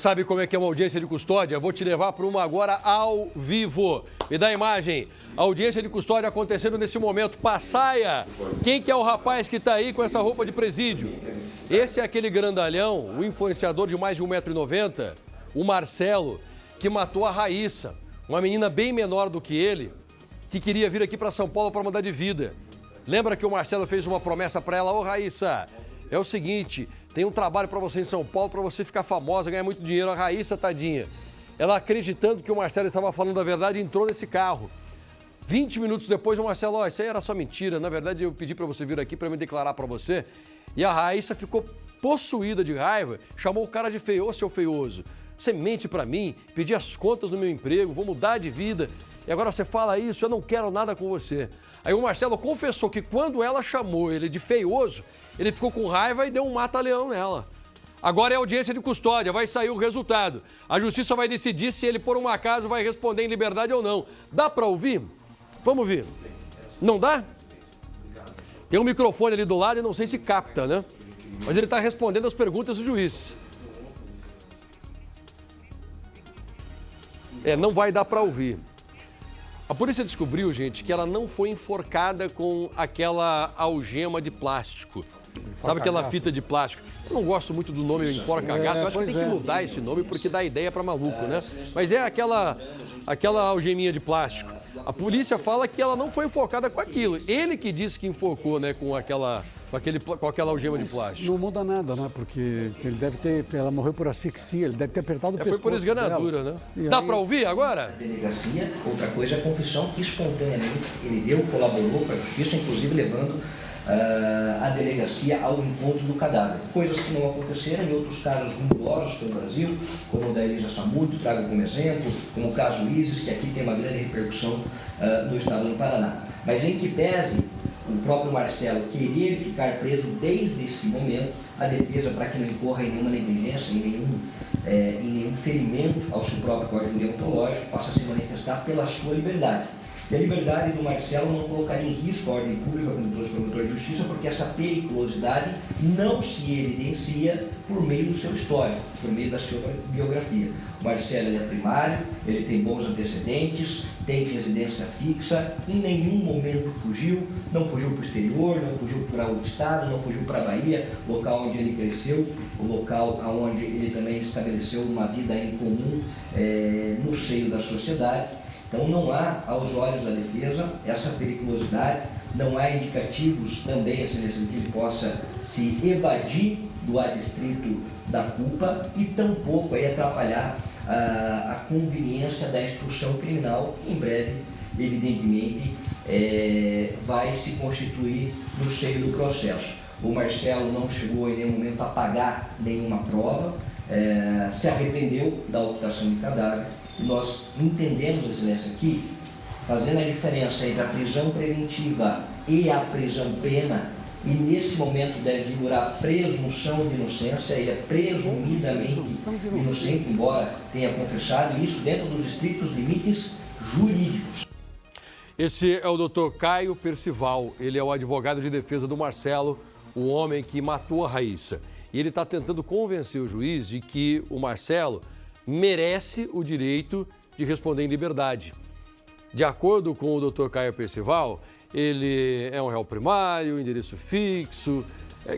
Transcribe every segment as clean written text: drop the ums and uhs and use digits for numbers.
sabe como é que é uma audiência de custódia? Vou te levar para uma agora ao vivo. Me dá a imagem. A audiência de custódia acontecendo nesse momento. Passaia. Quem que é o rapaz que está aí com essa roupa de presídio? Esse é aquele grandalhão, o influenciador de mais de 1,90 m, o Marcelo, que matou a Raíssa, uma menina bem menor do que ele, que queria vir aqui para São Paulo para mudar de vida. Lembra que o Marcelo fez uma promessa para ela? Ô, Raíssa, é o seguinte, tem um trabalho para você em São Paulo, para você ficar famosa, ganhar muito dinheiro. A Raíssa, tadinha, ela acreditando que o Marcelo estava falando a verdade, entrou nesse carro. 20 minutos depois, o Marcelo, isso aí era só mentira. Na verdade, eu pedi para você vir aqui para me declarar para você. E a Raíssa ficou possuída de raiva, chamou o cara de feio, ô, seu feioso. Você mente para mim, pedi as contas do meu emprego, vou mudar de vida. E agora você fala isso, eu não quero nada com você. Aí o Marcelo confessou que quando ela chamou ele de feioso, ele ficou com raiva e deu um mata-leão nela. Agora é audiência de custódia, vai sair o resultado. A justiça vai decidir se ele, por um acaso, vai responder em liberdade ou não. Dá para ouvir? Vamos ouvir. Não dá? Tem um microfone ali do lado e não sei se capta, né? Mas ele está respondendo as perguntas do juiz. Não vai dar para ouvir. A polícia descobriu, gente, que ela não foi enforcada com aquela algema de plástico. Sabe aquela fita de plástico? Eu não gosto muito do nome enforca-gato, eu acho que tem que mudar esse nome porque dá ideia para maluco, né? Mas é aquela algeminha de plástico. A polícia fala que ela não foi enforcada com aquilo. Ele que disse que enforcou, né, com aquela algema de plástico. Não muda nada, né? Porque ela morreu por asfixia, ele deve ter apertado o pescoço. Foi por esganadura, né? Dá para ouvir agora? Delegacia, outra coisa é a confissão que espontaneamente ele colaborou para a justiça, inclusive levando a delegacia ao encontro do cadáver. Coisas que não aconteceram em outros casos rumorosos pelo Brasil, como o da Elisa Samúdio, trago como exemplo, como o caso Isis, que aqui tem uma grande repercussão no estado do Paraná. Mas em que pese o próprio Marcelo querer ficar preso desde esse momento, a defesa, para que não incorra em nenhuma negligência, em nenhum ferimento ao seu próprio código deontológico, passa a se manifestar pela sua liberdade. E a liberdade do Marcelo não colocaria em risco a ordem pública, como trouxe o promotor de justiça, porque essa periculosidade não se evidencia por meio do seu histórico, por meio da sua biografia. O Marcelo é primário, ele tem bons antecedentes, tem residência fixa, em nenhum momento fugiu, não fugiu para o exterior, não fugiu para outro estado, não fugiu para a Bahia, local onde ele cresceu, o local onde ele também estabeleceu uma vida em comum no seio da sociedade. Então não há, aos olhos da defesa, essa periculosidade, não há indicativos também, excelência, de que ele possa se evadir do adstrito da culpa e tampouco aí atrapalhar a conveniência da instrução criminal, que em breve, evidentemente, vai se constituir no seio do processo. O Marcelo não chegou em nenhum momento a pagar nenhuma prova, se arrependeu da ocultação de cadáver. Nós entendemos, excelência, que fazendo a diferença entre a prisão preventiva e a prisão pena, e nesse momento deve vigorar a presunção de inocência, ele é presumidamente inocente, embora tenha confessado isso dentro dos estritos limites jurídicos. Esse é o doutor Caio Percival, ele é o advogado de defesa do Marcelo, o homem que matou a Raíssa. E ele está tentando convencer o juiz de que o Marcelo merece o direito de responder em liberdade. De acordo com o doutor Caio Percival, ele é um réu primário, endereço fixo,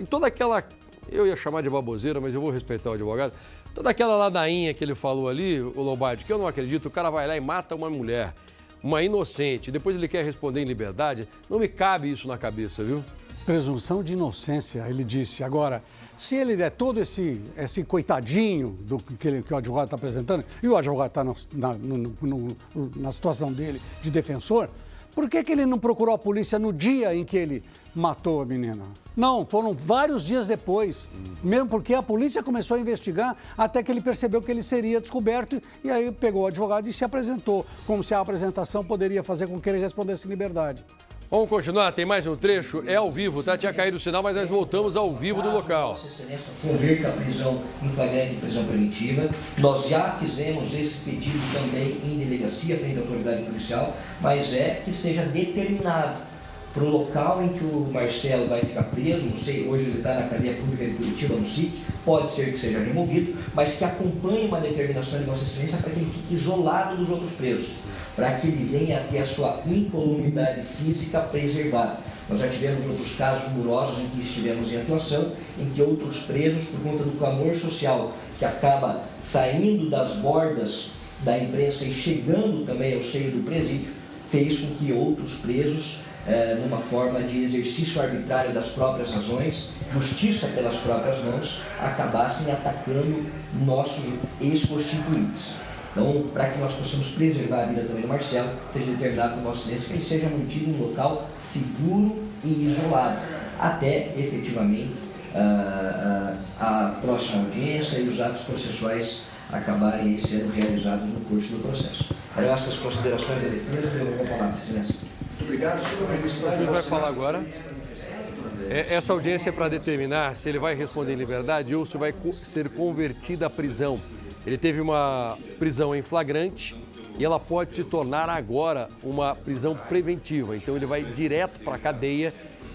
toda aquela, eu ia chamar de baboseira, mas eu vou respeitar o advogado, toda aquela ladainha que ele falou ali, o Lombardi, que eu não acredito, o cara vai lá e mata uma mulher, uma inocente, depois ele quer responder em liberdade, não me cabe isso na cabeça, viu? Presunção de inocência, ele disse. Agora, se ele der todo esse coitadinho que o advogado está apresentando, e o advogado está na situação dele de defensor, por que ele não procurou a polícia no dia em que ele matou a menina? Não, foram vários dias depois, mesmo porque a polícia começou a investigar até que ele percebeu que ele seria descoberto e aí pegou o advogado e se apresentou, como se a apresentação poderia fazer com que ele respondesse em liberdade. Vamos continuar, tem mais um trecho, é ao vivo, tá? Tinha caído o sinal, mas nós voltamos ao vivo do local. Vossa Excelência converta a prisão em flagrante e prisão preventiva. Nós já fizemos esse pedido também em delegacia frente à autoridade policial, mas que seja determinado para o local em que o Marcelo vai ficar preso, não sei, hoje ele está na cadeia pública de Curitiba, no SIC, pode ser que seja removido, mas que acompanhe uma determinação de Vossa Excelência para que ele fique isolado dos outros presos, para que ele venha a ter a sua incolumidade física preservada. Nós já tivemos outros casos rumorosos em que estivemos em atuação, em que outros presos, por conta do clamor social que acaba saindo das bordas da imprensa e chegando também ao seio do presídio, fez com que outros presos, numa forma de exercício arbitrário das próprias razões, justiça pelas próprias mãos, acabassem atacando nossos ex-constituintes. Então, para que nós possamos preservar a vida também do Marcelo, seja determinado por Vossa Excelência que ele seja mantido em um local seguro e isolado, até efetivamente a próxima audiência e os atos processuais acabarem sendo realizados no curso do processo. Eram essas considerações da defesa, eu vou falar, Excelência. Muito obrigado. O juiz vai falar agora. Essa audiência é para determinar se ele vai responder em liberdade ou se vai ser convertida à prisão. Ele teve uma prisão em flagrante e ela pode se tornar agora uma prisão preventiva. Então ele vai direto para a cadeia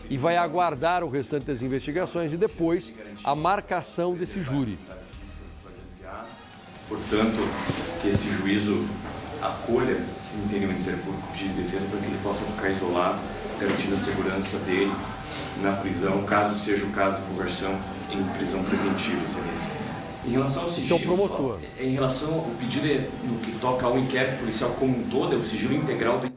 e vai aguardar o restante das investigações e depois a marcação desse júri. Portanto, que esse juízo acolha esse entendimento do Ministério Público de Defesa para que ele possa ficar isolado, garantindo a segurança dele na prisão, caso seja o caso de conversão em prisão preventiva, Excelência. Em relação ao sigilo, promotor. Em relação ao pedido no que toca ao inquérito policial como um todo, é o sigilo integral do...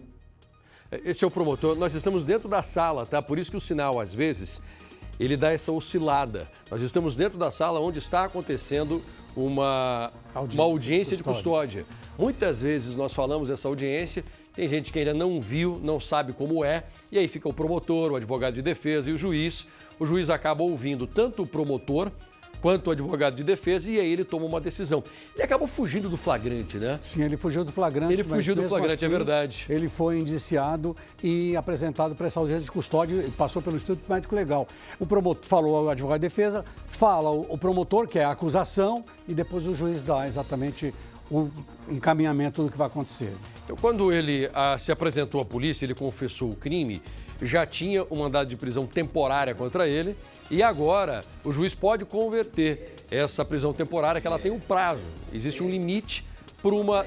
Esse é o promotor. Nós estamos dentro da sala, tá? Por isso que o sinal, às vezes, ele dá essa oscilada. Nós estamos dentro da sala onde está acontecendo uma audiência de custódia. Muitas vezes nós falamos dessa audiência, tem gente que ainda não viu, não sabe como é, e aí fica o promotor, o advogado de defesa e o juiz. O juiz acaba ouvindo tanto o promotor quanto o advogado de defesa e aí ele toma uma decisão. Ele acabou fugindo do flagrante, né? Sim, ele fugiu do flagrante. Ele fugiu do flagrante, assim, é verdade. Ele foi indiciado e apresentado para essa audiência de custódia e passou pelo Instituto Médico Legal. O promotor falou ao advogado de defesa, fala o promotor, que é a acusação, e depois o juiz dá exatamente o encaminhamento do que vai acontecer. Então, quando ele se apresentou à polícia, ele confessou o crime, já tinha um mandado de prisão temporária contra ele e agora o juiz pode converter essa prisão temporária, que ela tem um prazo, existe um limite por uma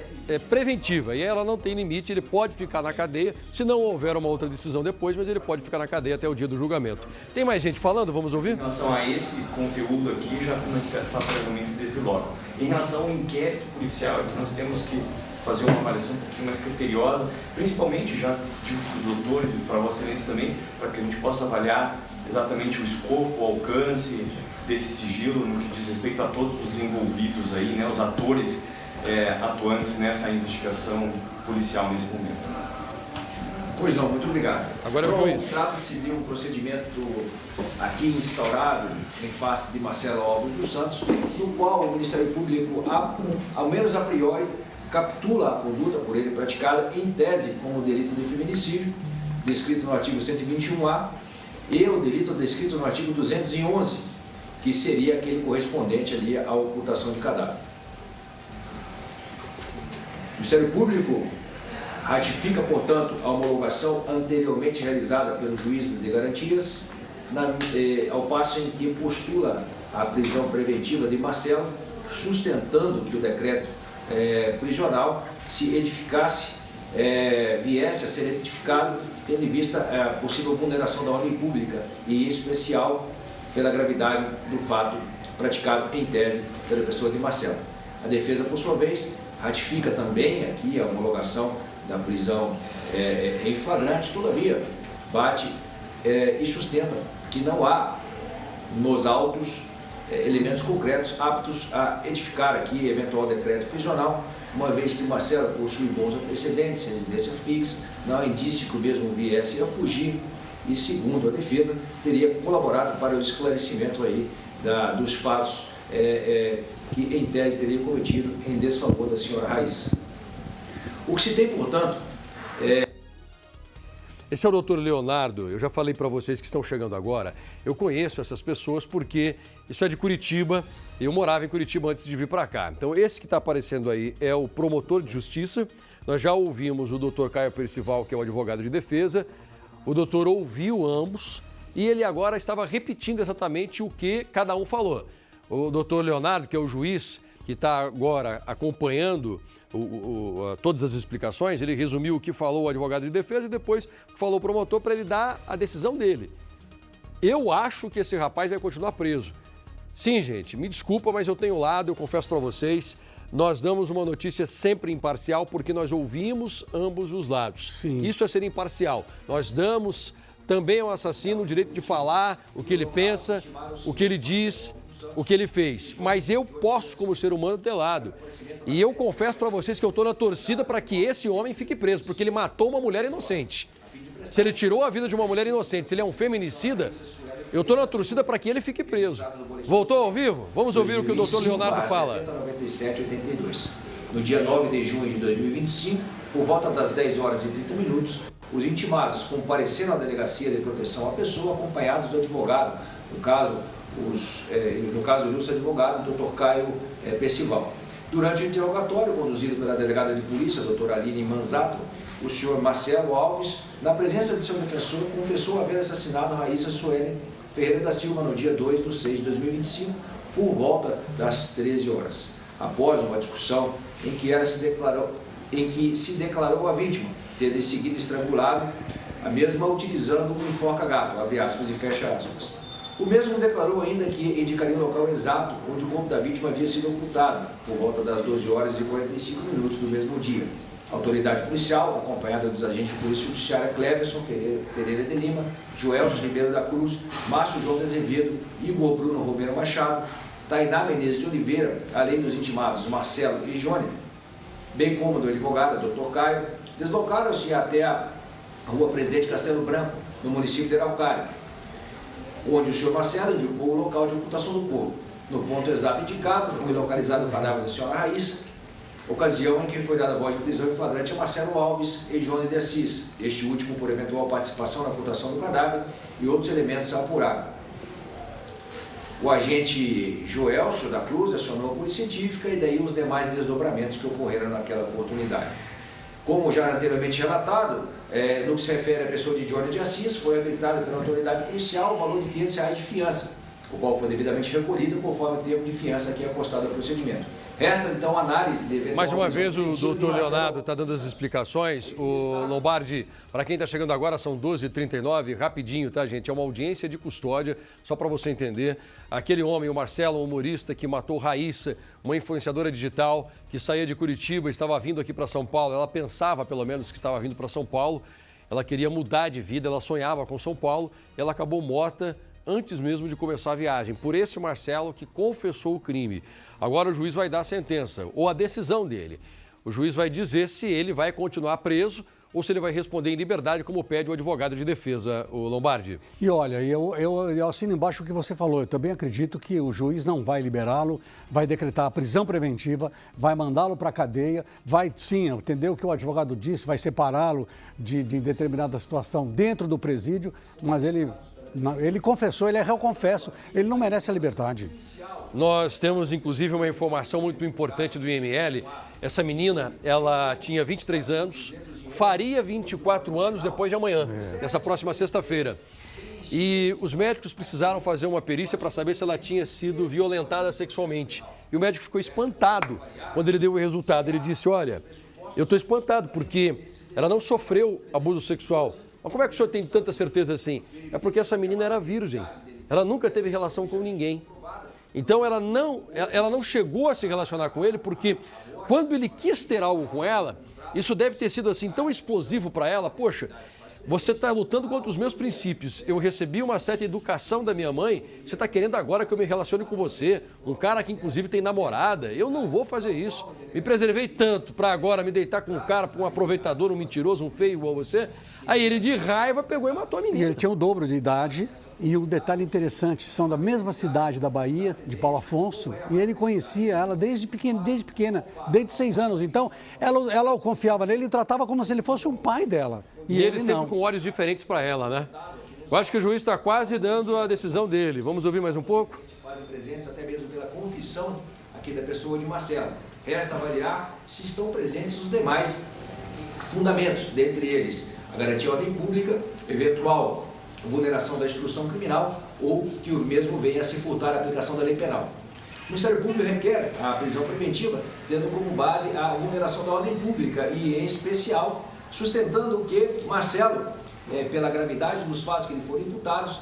preventiva e ela não tem limite, ele pode ficar na cadeia se não houver uma outra decisão depois, mas ele pode ficar na cadeia até o dia do julgamento. Tem mais gente falando? Vamos ouvir? Em relação a esse conteúdo aqui, já manifesto favoravelmente desde logo. Em relação ao inquérito policial, é que nós temos que fazer uma avaliação um pouquinho mais criteriosa, principalmente já digo para os doutores e para Vossa Excelência também, para que a gente possa avaliar exatamente o escopo, o alcance desse sigilo no que diz respeito a todos os envolvidos aí, né, os atores atuantes nessa investigação policial nesse momento. Pois não, muito obrigado. Agora é o juiz. Trata-se de um procedimento aqui instaurado em face de Marcelo Alves dos Santos, no qual o Ministério Público, ao menos a priori, captura a conduta por ele praticada em tese como delito de feminicídio, descrito no artigo 121A, e o delito descrito no artigo 211, que seria aquele correspondente ali à ocultação de cadáver. O Ministério Público ratifica, portanto, a homologação anteriormente realizada pelo juiz de garantias, ao passo em que postula a prisão preventiva de Marcelo, sustentando que o decreto prisional se edificasse, viesse a ser edificado, tendo em vista a possível vulneração da ordem pública e, em especial, pela gravidade do fato praticado em tese pela pessoa de Marcelo. A defesa, por sua vez, ratifica também aqui a homologação da prisão em flagrante, todavia, bate e sustenta que não há nos autos elementos concretos aptos a edificar aqui eventual decreto prisional, uma vez que Marcelo possui bons antecedentes, residência fixa, não há indício que o mesmo viesse a fugir e, segundo a defesa, teria colaborado para o esclarecimento aí dos fatos que, em tese, teria cometido em desfavor da senhora Raíssa. O que se tem, portanto, Esse é o doutor Leonardo. Eu já falei para vocês que estão chegando agora. Eu conheço essas pessoas porque isso é de Curitiba. Eu morava em Curitiba antes de vir para cá. Então, esse que está aparecendo aí é o promotor de justiça. Nós já ouvimos o doutor Caio Percival, que é o advogado de defesa. O doutor ouviu ambos e ele agora estava repetindo exatamente o que cada um falou. O doutor Leonardo, que é o juiz que está agora acompanhando todas as explicações, ele resumiu o que falou o advogado de defesa e depois falou o promotor para ele dar a decisão dele. Eu acho que esse rapaz vai continuar preso. Sim, gente, me desculpa, mas eu tenho lado, eu confesso para vocês, nós damos uma notícia sempre imparcial porque nós ouvimos ambos os lados. Sim. Isso é ser imparcial. Nós damos também ao assassino o direito de falar o que ele pensa, o que ele diz, o que ele fez. Mas eu posso, como ser humano, ter lado. E eu confesso para vocês que eu estou na torcida para que esse homem fique preso, porque ele matou uma mulher inocente. Se ele tirou a vida de uma mulher inocente, se ele é um feminicida, eu estou na torcida para que ele fique preso. Voltou ao vivo? Vamos ouvir o que o doutor Leonardo fala. 97-82. No dia 9 de junho de 2025, por volta das 10 horas e 30 minutos, os intimados compareceram à Delegacia de Proteção à Pessoa, acompanhados do advogado, no caso, o ilustre advogado, Dr. Caio Percival. Durante o interrogatório, conduzido pela delegada de polícia, doutora Aline Manzato, o senhor Marcelo Alves, na presença de seu defensor, confessou haver assassinado Raíssa Suelen Ferreira da Silva no dia 2/6 de 2025, por volta das 13 horas. Após uma discussão em que se declarou a vítima ter em seguida estrangulado a mesma utilizando um enforca-gato, abre aspas e fecha aspas. O mesmo declarou ainda que indicaria o local exato onde o corpo da vítima havia sido ocultado, por volta das 12 horas e 45 minutos do mesmo dia. A autoridade policial, acompanhada dos agentes de polícia judiciária Cleverson Pereira de Lima, Joelson Ribeiro da Cruz, Márcio João de Azevedo, Igor Bruno Romero Machado, Tainá Menezes de Oliveira, além dos intimados Marcelo e Jônia, bem como do advogado Dr. Caio, deslocaram-se até a rua Presidente Castelo Branco, no município de Araucária, onde o senhor Marcelo indicou o local de ocultação do corpo. No ponto exato indicado, foi localizado o cadáver da senhora Raíssa, ocasião em que foi dada voz de prisão em flagrante a Marcelo Alves e Johnny de Assis, este último por eventual participação na ocultação do cadáver e outros elementos a apurar. O agente Joelson da Cruz acionou a polícia científica e daí os demais desdobramentos que ocorreram naquela oportunidade. Como já anteriormente relatado, no que se refere à pessoa de Johnny de Assis, foi habilitado pela autoridade policial o valor de R$500 de fiança, o qual foi devidamente recolhido conforme o tempo de fiança que é apostado ao procedimento. Resta, então, análise de eventual... Mais uma vez, o doutor Leonardo está dando as explicações. O Lombardi, para quem está chegando agora, são 12h39, rapidinho, tá, gente? É uma audiência de custódia, só para você entender. Aquele homem, o Marcelo, um humorista que matou Raíssa, uma influenciadora digital, que saía de Curitiba, estava vindo aqui para São Paulo. Ela pensava, pelo menos, que estava vindo para São Paulo. Ela queria mudar de vida, ela sonhava com São Paulo. Ela acabou morta antes mesmo de começar a viagem, por esse Marcelo que confessou o crime. Agora o juiz vai dar a sentença, ou a decisão dele. O juiz vai dizer se ele vai continuar preso ou se ele vai responder em liberdade, como pede o advogado de defesa, o Lombardi. E olha, eu assino embaixo o que você falou. Eu também acredito que o juiz não vai liberá-lo, vai decretar a prisão preventiva, vai mandá-lo para a cadeia, vai sim, entendeu o que o advogado disse, vai separá-lo de determinada situação dentro do presídio, mas ele confessou, ele é réu confesso, ele não merece a liberdade. Nós temos, inclusive, uma informação muito importante do IML. Essa menina, ela tinha 23 anos, faria 24 anos depois de amanhã, nessa próxima sexta-feira. E os médicos precisaram fazer uma perícia para saber se ela tinha sido violentada sexualmente. E o médico ficou espantado quando ele deu o resultado. Ele disse, olha, eu estou espantado porque ela não sofreu abuso sexual. Mas como é que o senhor tem tanta certeza assim? É porque essa menina era virgem. Ela nunca teve relação com ninguém. Então ela não chegou a se relacionar com ele porque quando ele quis ter algo com ela, isso deve ter sido assim tão explosivo para ela. Poxa, você está lutando contra os meus princípios. Eu recebi uma certa educação da minha mãe. Você está querendo agora que eu me relacione com você. Um cara que inclusive tem namorada. Eu não vou fazer isso. Me preservei tanto para agora me deitar com um cara, com um aproveitador, um mentiroso, um feio igual você. Aí ele de raiva pegou e matou a menina. E ele tinha o dobro de idade. E um detalhe interessante, são da mesma cidade da Bahia, de Paulo Afonso, e ele conhecia ela desde pequena, desde 6 anos. Então, ela confiava nele e tratava como se ele fosse um pai dela. E ele sempre com olhos diferentes para ela, né? Eu acho que o juiz está quase dando a decisão dele. Vamos ouvir mais um pouco? Fazem presentes até mesmo pela confissão aqui da pessoa de Marcelo. Resta avaliar se estão presentes os demais fundamentos, dentre eles a garantia à ordem pública, eventual vulneração da instrução criminal ou que o mesmo venha a se furtar a aplicação da lei penal. O Ministério Público requer a prisão preventiva, tendo como base a vulneração da ordem pública e, em especial, sustentando que Marcelo, pela gravidade dos fatos que lhe foram imputados,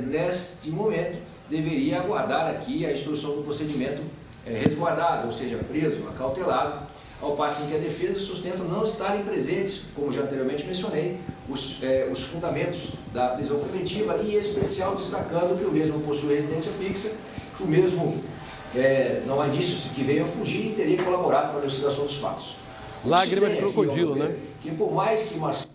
neste momento, deveria aguardar aqui a instrução do procedimento resguardado, ou seja, preso, acautelado, ao passo em que a defesa sustenta não estarem presentes, como já anteriormente mencionei, os fundamentos da prisão preventiva e, em especial, destacando que o mesmo possui residência fixa, que o mesmo não há indícios que venha a fugir e teria colaborado para a elucidação dos fatos. Lágrima de crocodilo, né? Que por mais que Marcelo...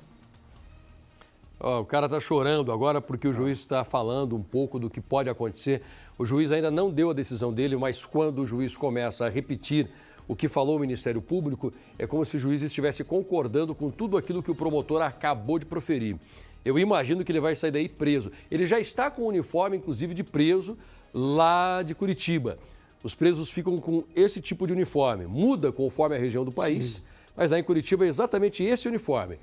O cara está chorando agora porque o juiz está falando um pouco do que pode acontecer. O juiz ainda não deu a decisão dele, mas quando o juiz começa a repetir o que falou o Ministério Público, é como se o juiz estivesse concordando com tudo aquilo que o promotor acabou de proferir. Eu imagino que ele vai sair daí preso. Ele já está com o uniforme, inclusive, de preso lá de Curitiba. Os presos ficam com esse tipo de uniforme. Muda conforme a região do país, mas lá em Curitiba é exatamente esse uniforme.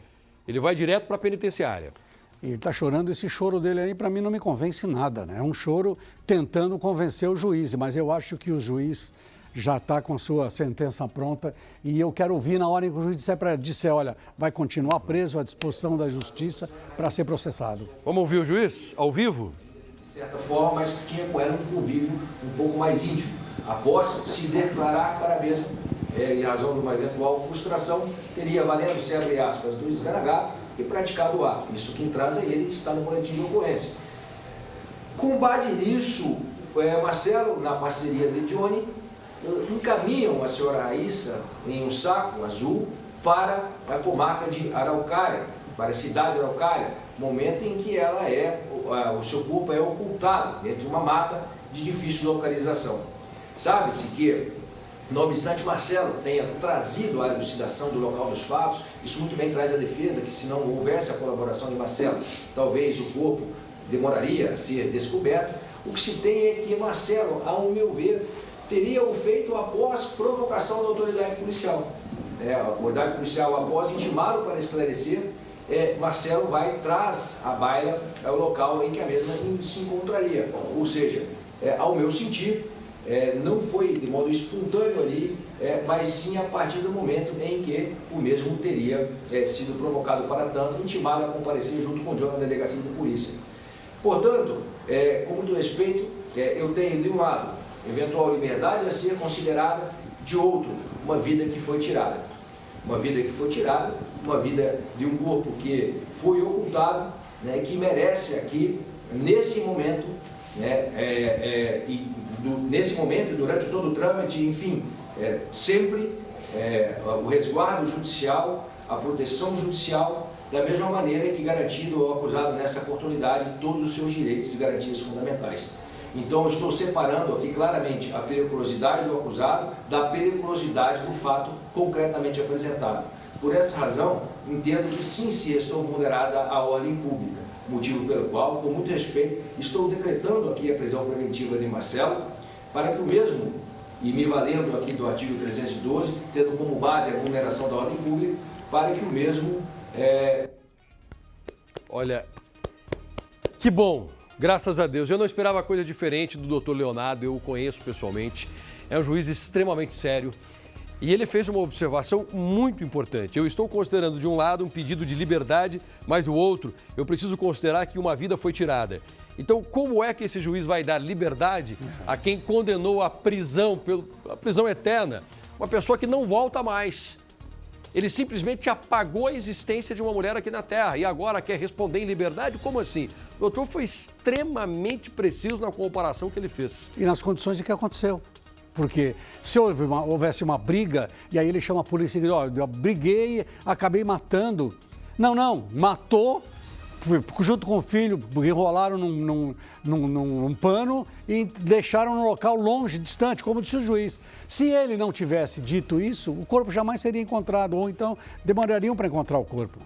Ele vai direto para a penitenciária. E ele está chorando, esse choro dele aí, para mim, não me convence nada, né? É um choro tentando convencer o juiz, mas eu acho que o juiz já está com sua sentença pronta e eu quero ouvir na hora em que o juiz disser, olha, vai continuar preso à disposição da justiça para ser processado. Vamos ouvir o juiz, ao vivo? De certa forma, mas tinha com ela um convívio um pouco mais íntimo, após se declarar para a mesma, em razão de uma eventual frustração, teria, valendo-se, abre aspas, do esgaragato e praticado o ato. Isso quem traz é ele, está no boletim de ocorrência. Com base nisso, Marcelo, na parceria de Johnny, encaminham a senhora Raíssa em um saco azul para a comarca de Araucária, para a cidade de Araucária, momento em que ela o seu corpo é ocultado dentro de uma mata de difícil localização. Sabe-se que, não obstante Marcelo tenha trazido a elucidação do local dos fatos, isso muito bem traz a defesa que, se não houvesse a colaboração de Marcelo, talvez o corpo demoraria a ser descoberto. O que se tem é que Marcelo, ao meu ver, teria o feito após provocação da autoridade policial. A autoridade policial, após intimá-lo para esclarecer, Marcelo traz a baila ao local em que a mesma se encontraria. Ou seja, ao meu sentir, não foi de modo espontâneo ali, mas sim a partir do momento em que o mesmo teria sido provocado para tanto, intimado a comparecer junto com o John na delegacia de polícia. Portanto, com muito respeito, eu tenho de um lado eventual liberdade a ser considerada, de outro, uma vida que foi tirada. Uma vida que foi tirada, uma vida de um corpo que foi ocultado, né, que merece aqui, nesse momento, nesse momento, durante todo o trâmite, enfim, sempre o resguardo judicial, a proteção judicial, da mesma maneira que garantido ao acusado nessa oportunidade todos os seus direitos e garantias fundamentais. Então, eu estou separando aqui claramente a periculosidade do acusado da periculosidade do fato concretamente apresentado. Por essa razão, entendo que sim, se estou vulnerada à ordem pública, motivo pelo qual, com muito respeito, estou decretando aqui a prisão preventiva de Marcelo, para que o mesmo, e me valendo aqui do artigo 312, tendo como base a vulneração da ordem pública, para que o mesmo... Olha, que bom! Graças a Deus. Eu não esperava coisa diferente do doutor Leonardo, eu o conheço pessoalmente. É um juiz extremamente sério e ele fez uma observação muito importante. Eu estou considerando, de um lado, um pedido de liberdade, mas do outro, eu preciso considerar que uma vida foi tirada. Então, como é que esse juiz vai dar liberdade a quem condenou à prisão, a prisão eterna? Uma pessoa que não volta mais. Ele simplesmente apagou a existência de uma mulher aqui na Terra e agora quer responder em liberdade? Como assim? O doutor foi extremamente preciso na comparação que ele fez. E nas condições de que aconteceu. Porque se houvesse uma briga e aí ele chama a polícia e diz, eu briguei, acabei matando. Não, matou, junto com o filho, enrolaram num pano e deixaram no local longe, distante, como disse o juiz. Se ele não tivesse dito isso, o corpo jamais seria encontrado, ou então demorariam para encontrar o corpo.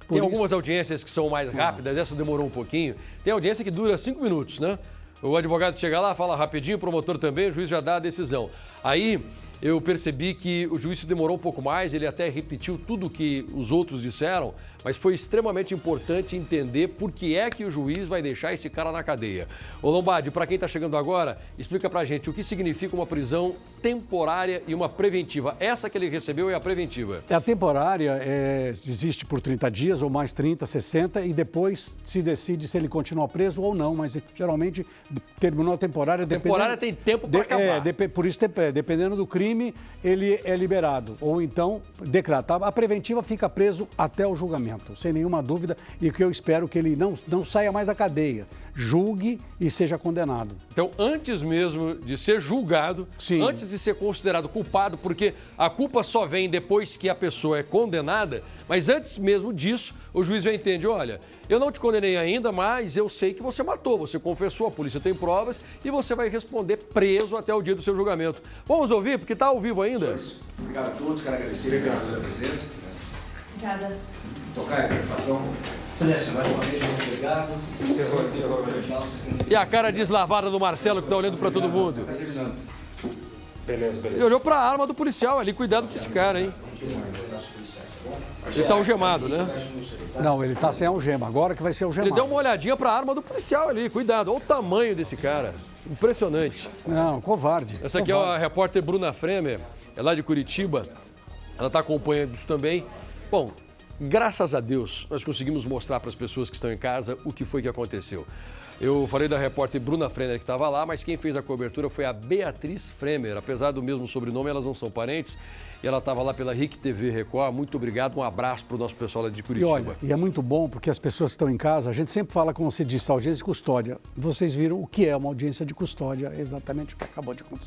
Tem algumas audiências que são mais rápidas, essa demorou um pouquinho. Tem audiência que dura 5 minutos, né? O advogado chega lá, fala rapidinho, o promotor também, o juiz já dá a decisão. Aí, eu percebi que o juiz demorou um pouco mais, ele até repetiu tudo o que os outros disseram, mas foi extremamente importante entender por que é que o juiz vai deixar esse cara na cadeia. Ô Lombardi, para quem está chegando agora, explica pra gente o que significa uma prisão temporária e uma preventiva. Essa que ele recebeu é a preventiva. A temporária existe por 30 dias ou mais 30, 60 e depois se decide se ele continua preso ou não, mas geralmente terminou a temporária... A temporária tem tempo para acabar. Por isso, dependendo do crime, ele é liberado ou então decretado. A preventiva fica preso até o julgamento, sem nenhuma dúvida, e que eu espero que ele não saia mais da cadeia, julgue e seja condenado. Então, antes mesmo de ser julgado, Sim. Antes de ser considerado culpado, porque a culpa só vem depois que a pessoa é condenada, mas antes mesmo disso, o juiz já entende, olha, eu não te condenei ainda, mas eu sei que você matou, você confessou, a polícia tem provas e você vai responder preso até o dia do seu julgamento. Vamos ouvir, porque está ao vivo ainda. Obrigado a todos, quero agradecer pela sua presença. Obrigada. Tocar a satisfação. Excelência, mais uma vez, muito obrigado. E a cara deslavada do Marcelo, que está olhando para todo mundo. Beleza. Ele olhou para a arma do policial ali, cuidado com esse cara, hein? Ele está algemado, né? Não, ele está sem algema, agora que vai ser algemado. Ele deu uma olhadinha para a arma do policial ali, cuidado. Olha o tamanho desse cara, impressionante. Não, covarde. Essa aqui é a repórter Bruna Fremer, é lá de Curitiba. Ela está acompanhando isso também. Bom, graças a Deus, nós conseguimos mostrar para as pessoas que estão em casa o que foi que aconteceu. Eu falei da repórter Bruna Fremer que estava lá, mas quem fez a cobertura foi a Beatriz Fremer. Apesar do mesmo sobrenome, elas não são parentes. E ela estava lá pela RIC TV Record. Muito obrigado, um abraço para o nosso pessoal lá de Curitiba. E olha, e é muito bom porque as pessoas que estão em casa, a gente sempre fala, como você disse, audiência de custódia. Vocês viram o que é uma audiência de custódia, exatamente o que acabou de acontecer.